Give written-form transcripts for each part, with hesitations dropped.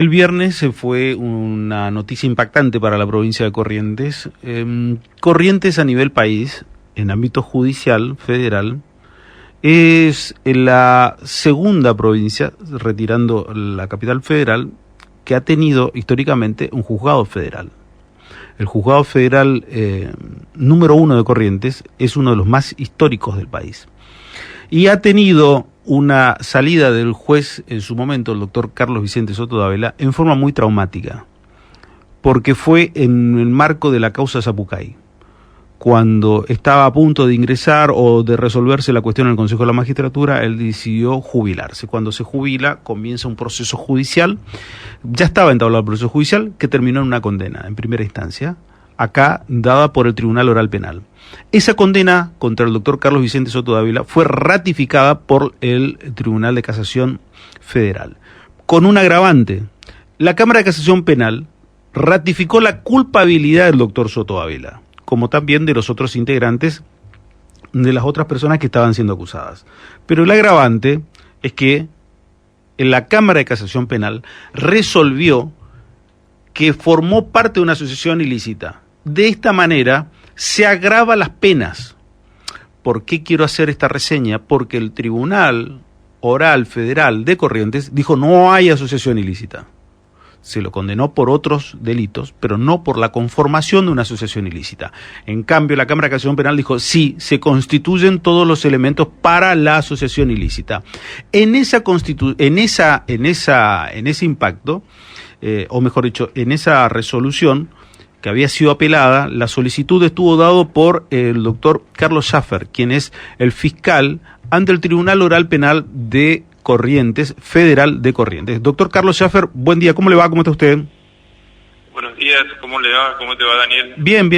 El viernes fue una noticia impactante para la provincia de Corrientes. Corrientes a nivel país, en ámbito judicial federal, es la segunda provincia, retirando la capital federal, que ha tenido históricamente un juzgado federal. El juzgado federal número 1 de Corrientes es uno de los más históricos del país. Y ha tenido una salida del juez en su momento, el doctor Carlos Vicente Soto Dávila, en forma muy traumática, porque fue en el marco de la causa Zapucay, cuando estaba a punto de ingresar o de resolverse la cuestión en el Consejo de la Magistratura, él decidió jubilarse. Cuando se jubila, comienza un proceso judicial, ya estaba entablado el proceso judicial, que terminó en una condena, en primera instancia, acá dada por el Tribunal Oral Penal. Esa condena contra el doctor Carlos Vicente Soto Dávila fue ratificada por el Tribunal de Casación Federal, con un agravante. La Cámara de Casación Penal ratificó la culpabilidad del doctor Soto Dávila, como también de los otros integrantes de las otras personas que estaban siendo acusadas. Pero el agravante es que en la Cámara de Casación Penal resolvió que formó parte de una asociación ilícita. De esta manera se agrava las penas. ¿Por qué quiero hacer esta reseña? Porque el Tribunal Oral Federal de Corrientes dijo no hay asociación ilícita. Se lo condenó por otros delitos, pero no por la conformación de una asociación ilícita. En cambio, la Cámara de Casación Penal dijo sí, se constituyen todos los elementos para la asociación ilícita. En ese impacto, o mejor dicho, en esa resolución que había sido apelada, la solicitud estuvo dado por el doctor Carlos Schaffer, quien es el fiscal ante el Tribunal Oral Penal de Corrientes, Federal de Corrientes. Doctor Carlos Schaffer, buen día, ¿cómo le va? ¿Cómo está usted? Buenos días, ¿cómo le va? ¿Cómo te va, Daniel? Bien.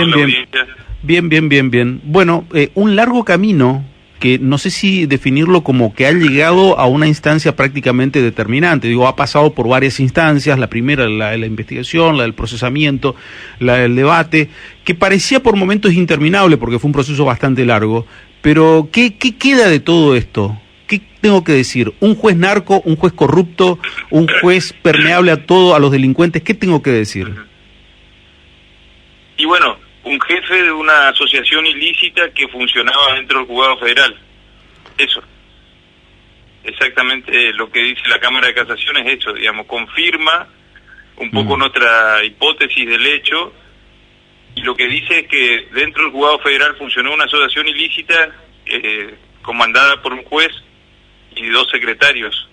Bien. Bueno, un largo camino que no sé si definirlo como que ha llegado a una instancia prácticamente determinante. Digo, ha pasado por varias instancias, la primera, la de la investigación, la del procesamiento, la del debate, que parecía por momentos interminable porque fue un proceso bastante largo. Pero, ¿qué queda de todo esto? ¿Qué tengo que decir? ¿Un juez narco, un juez corrupto, un juez permeable a todo, a los delincuentes? ¿Qué tengo que decir? Y bueno, un jefe de una asociación ilícita que funcionaba dentro del juzgado federal. Eso. Exactamente lo que dice la Cámara de Casación es eso, digamos, confirma un poco nuestra hipótesis del hecho, y lo que dice es que dentro del juzgado federal funcionó una asociación ilícita comandada por un juez y 2 secretarios.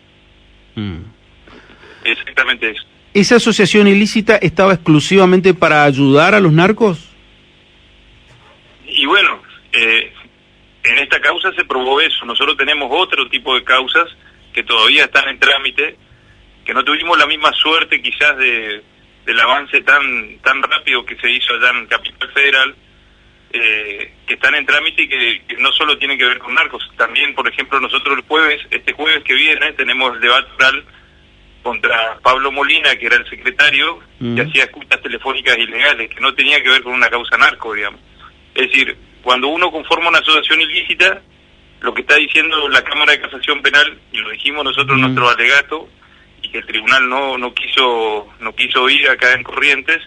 Exactamente eso. ¿Esa asociación ilícita estaba exclusivamente para ayudar a los narcos? Y bueno, en esta causa se probó eso. Nosotros tenemos otro tipo de causas que todavía están en trámite, que no tuvimos la misma suerte quizás del avance tan rápido que se hizo allá en Capital Federal, que están en trámite y que no solo tienen que ver con narcos. También, por ejemplo, nosotros este jueves que viene, tenemos el debate oral contra Pablo Molina, que era el secretario, que hacía escuchas telefónicas ilegales, que no tenía que ver con una causa narco, digamos. Es decir, cuando uno conforma una asociación ilícita, lo que está diciendo la Cámara de Casación Penal, y lo dijimos nosotros en nuestro alegato, y que el tribunal no quiso oír acá en Corrientes,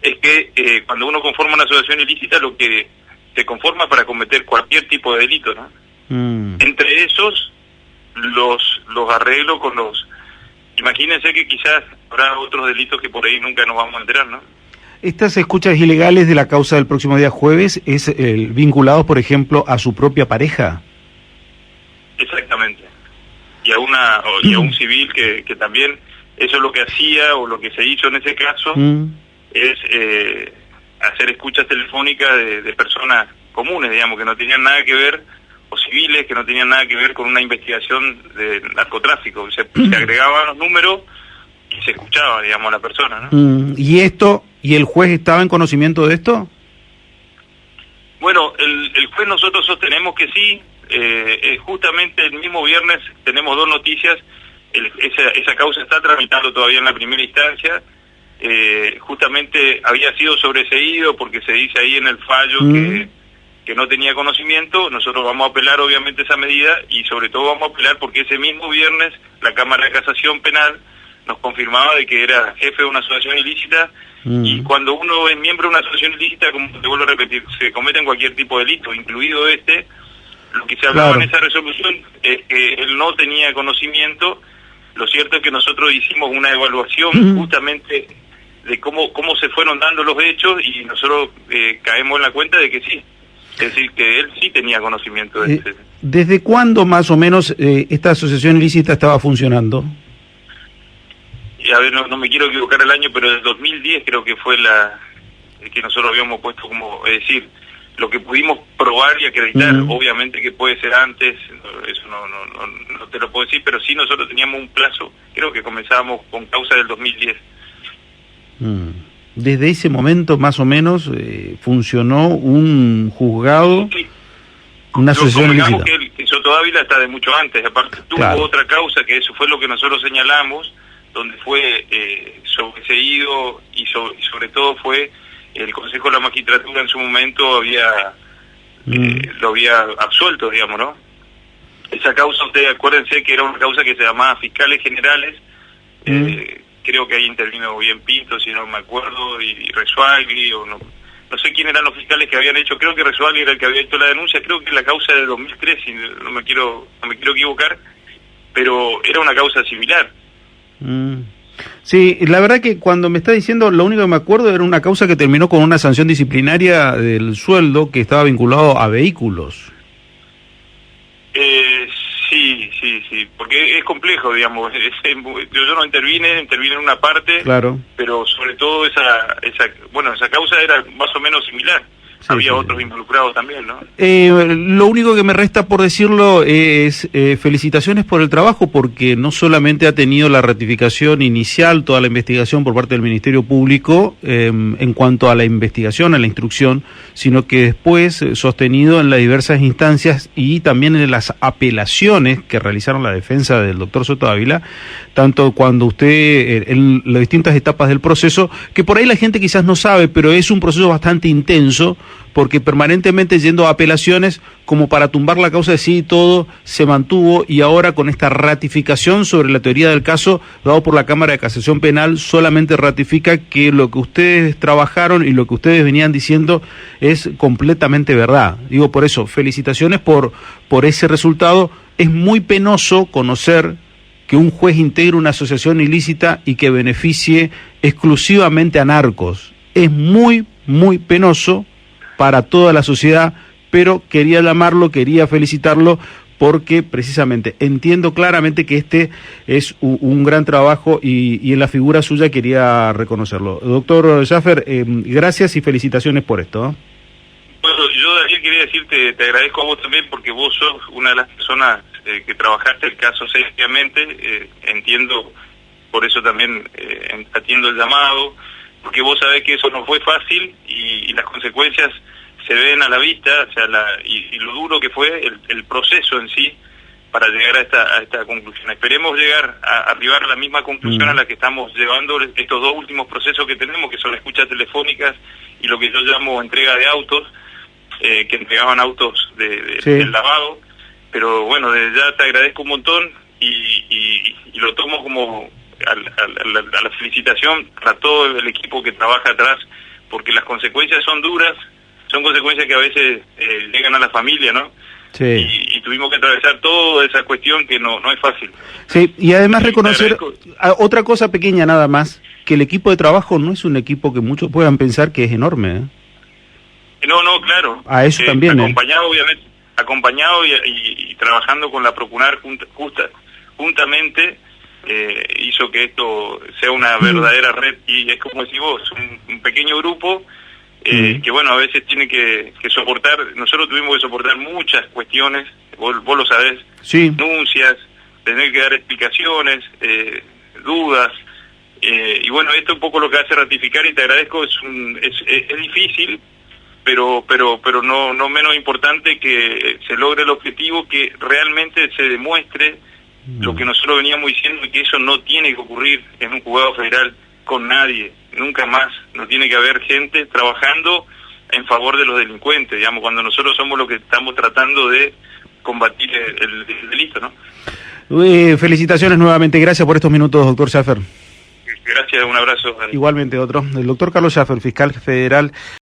es que cuando uno conforma una asociación ilícita, lo que se conforma para cometer cualquier tipo de delito, ¿no? Entre esos, los arreglo con los... Imagínense que quizás habrá otros delitos que por ahí nunca nos vamos a enterar, ¿no? Estas escuchas ilegales de la causa del próximo día jueves es vinculados, por ejemplo, a su propia pareja. Exactamente. Y a un civil que también eso es lo que hacía o lo que se hizo en ese caso es hacer escuchas telefónicas de personas comunes, digamos, que no tenían nada que ver, o civiles que no tenían nada que ver con una investigación de narcotráfico. Se agregaban los números y se escuchaba, digamos, a la persona, ¿no? ¿Y el juez estaba en conocimiento de esto? Bueno, el juez nosotros sostenemos que sí. Justamente el mismo viernes tenemos 2 noticias. Esa causa está tramitando todavía en la primera instancia. Justamente había sido sobreseído porque se dice ahí en el fallo que no tenía conocimiento. Nosotros vamos a apelar obviamente esa medida, y sobre todo vamos a apelar porque ese mismo viernes la Cámara de Casación Penal nos confirmaba de que era jefe de una asociación ilícita, y cuando uno es miembro de una asociación ilícita, como te vuelvo a repetir, se cometen cualquier tipo de delito, incluido este. Lo que se hablaba en esa resolución es que él no tenía conocimiento. Lo cierto es que nosotros hicimos una evaluación justamente de cómo se fueron dando los hechos, y nosotros caemos en la cuenta de que sí. Es decir, que él sí tenía conocimiento de este. ¿Desde cuándo más o menos esta asociación ilícita estaba funcionando? Y a ver, no me quiero equivocar el año, pero del 2010 creo que fue que nosotros habíamos puesto como, es decir, lo que pudimos probar y acreditar. Obviamente que puede ser antes, eso no te lo puedo decir, pero sí nosotros teníamos un plazo, creo que comenzábamos con causa del 2010. Desde ese momento más o menos funcionó un juzgado, una asociación ilícita. Que Soto Ávila está de mucho antes, aparte tuvo otra causa, que eso fue lo que nosotros señalamos, donde fue sobreseído y sobre todo fue el Consejo de la Magistratura en su momento lo había absuelto, digamos, ¿no? Esa causa, ustedes acuérdense que era una causa que se llamaba Fiscales Generales, creo que ahí intervino bien Pinto, si no me acuerdo, y Resuagli, o no sé quién eran los fiscales que habían hecho, creo que Resuagli era el que había hecho la denuncia, creo que la causa de 2003, si no me quiero equivocar, pero era una causa similar. Sí, la verdad que cuando me está diciendo, lo único que me acuerdo era una causa que terminó con una sanción disciplinaria del sueldo que estaba vinculado a vehículos. Sí, porque es complejo, digamos. Yo no intervine en una parte, claro, pero sobre todo esa causa era más o menos similar. Había otros involucrados también, ¿no? Lo único que me resta por decirlo es felicitaciones por el trabajo, porque no solamente ha tenido la ratificación inicial, toda la investigación por parte del Ministerio Público en cuanto a la investigación, a la instrucción, sino que después sostenido en las diversas instancias y también en las apelaciones que realizaron la defensa del doctor Soto Ávila, tanto cuando usted, en las distintas etapas del proceso, que por ahí la gente quizás no sabe, pero es un proceso bastante intenso, porque permanentemente yendo a apelaciones como para tumbar la causa de sí y todo se mantuvo, y ahora con esta ratificación sobre la teoría del caso dado por la Cámara de Casación Penal solamente ratifica que lo que ustedes trabajaron y lo que ustedes venían diciendo es completamente verdad. Digo, por eso, felicitaciones por ese resultado. Es muy penoso conocer que un juez integre una asociación ilícita y que beneficie exclusivamente a narcos. Es muy, muy penoso para toda la sociedad, pero quería llamarlo, quería felicitarlo, porque precisamente entiendo claramente que este es un gran trabajo y en la figura suya quería reconocerlo. Doctor Schaffer, gracias y felicitaciones por esto. Bueno, yo, Daniel, quería decirte, te agradezco a vos también, porque vos sos una de las personas que trabajaste el caso seriamente, entiendo, por eso también atiendo el llamado, porque vos sabés que eso no fue fácil y las consecuencias se ven a la vista, o sea, y lo duro que fue el proceso en sí para llegar a esta conclusión. Esperemos llegar a arribar a la misma conclusión a la que estamos llevando estos dos últimos procesos que tenemos, que son escuchas telefónicas y lo que yo llamo entrega de autos, que entregaban autos del lavado. Pero bueno, desde ya te agradezco un montón y lo tomo como a la felicitación para todo el equipo que trabaja atrás, porque las consecuencias son duras, son consecuencias que a veces llegan a la familia, ¿no? Sí. Y tuvimos que atravesar toda esa cuestión que no es fácil. Sí, y además reconocer otra cosa pequeña nada más, que el equipo de trabajo no es un equipo que muchos puedan pensar que es enorme, ¿eh? No, claro. A eso también. Acompañado, obviamente, y trabajando con la Procurar juntamente, hizo que esto sea una verdadera red, y es como decís vos, un pequeño grupo que bueno, a veces tiene que soportar. Nosotros tuvimos que soportar muchas cuestiones, vos lo sabés, denuncias, tener que dar explicaciones, dudas, y bueno, esto es un poco lo que hace ratificar, y te agradezco. Es difícil, pero no menos importante que se logre el objetivo, que realmente se demuestre lo que nosotros veníamos diciendo, y que eso no tiene que ocurrir en un juzgado federal con nadie, nunca más. No tiene que haber gente trabajando en favor de los delincuentes, digamos, cuando nosotros somos los que estamos tratando de combatir el delito, ¿no? Felicitaciones nuevamente, gracias por estos minutos, doctor Schaffer. Gracias, un abrazo. Igualmente otro, el doctor Carlos Schaffer, fiscal federal.